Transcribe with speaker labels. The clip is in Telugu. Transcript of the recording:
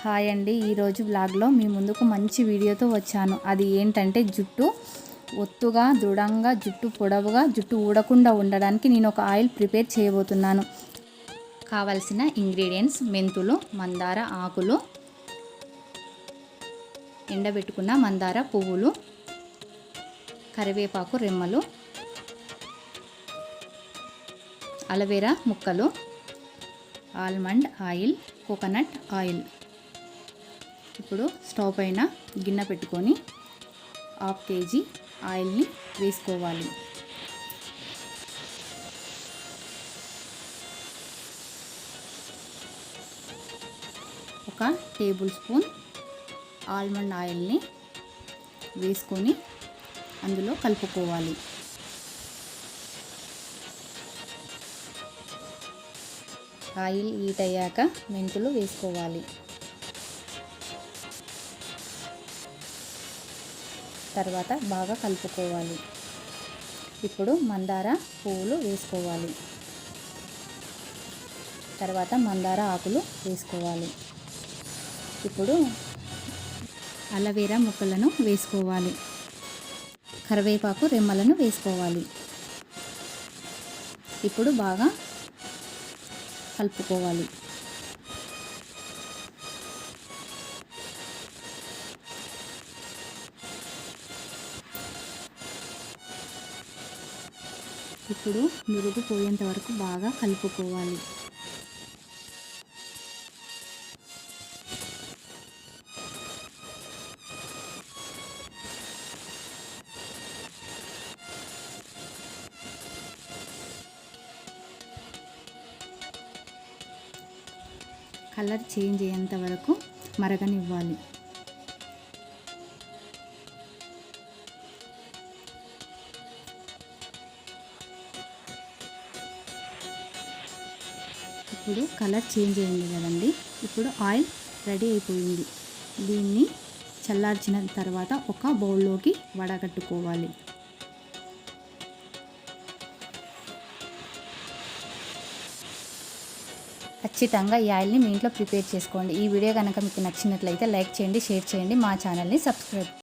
Speaker 1: హాయ్ అండి, ఈరోజు వ్లాగ్లో మీ ముందుకు మంచి వీడియోతో వచ్చాను. అది ఏంటంటే జుట్టు ఒత్తుగా దృఢంగా జుట్టు పొడవుగా జుట్టు ఊడకుండా ఉండడానికి నేను ఒక ఆయిల్ ప్రిపేర్ చేయబోతున్నాను. కావలసిన ఇంగ్రీడియంట్స్: మెంతులు, మందార ఆకులు, ఎండబెట్టుకున్న మందార పువ్వులు, కరివేపాకు రెమ్మలు, అలోవెరా ముక్కలు, ఆల్మండ్ ఆయిల్, కోకోనట్ ఆయిల్. ఇప్పుడు స్టవ్ పైన గిన్నె పెట్టుకొని 1/2 kg ఆయిల్ని వేసుకోవాలి. ఒక టేబుల్ స్పూన్ ఆల్మండ్ ఆయిల్ని వేసుకొని అందులో కలుపుకోవాలి. ఆయిల్ హీట్ అయ్యాక మెంతులు వేసుకోవాలి. తర్వాత బాగా కలుపుకోవాలి. ఇప్పుడు మందార పువ్వులు వేసుకోవాలి. తర్వాత మందార ఆకులు వేసుకోవాలి. ఇప్పుడు అలోవెరా ముక్కలను వేసుకోవాలి. కరివేపాకు రెమ్మలను వేసుకోవాలి. ఇప్పుడు బాగా కలుపుకోవాలి. ఇప్పుడు నురుగు పోయేంత వరకు బాగా కలుపుకోవాలి. కలర్ చేంజ్ అయ్యేంత వరకు మరగనివ్వాలి. ఇప్పుడు కలర్ చేంజ్ అయింది కదండి. ఇప్పుడు ఆయిల్ రెడీ అయిపోయింది. దీన్ని చల్లార్చిన తర్వాత ఒక బౌల్లోకి వడగట్టుకోవాలి. ఖచ్చితంగా ఈ ఆయిల్ని మీ ఇంట్లో ప్రిపేర్ చేసుకోండి. ఈ వీడియో కనుక మీకు నచ్చినట్లయితే లైక్ చేయండి, షేర్ చేయండి, మా ఛానల్ని సబ్స్క్రైబ్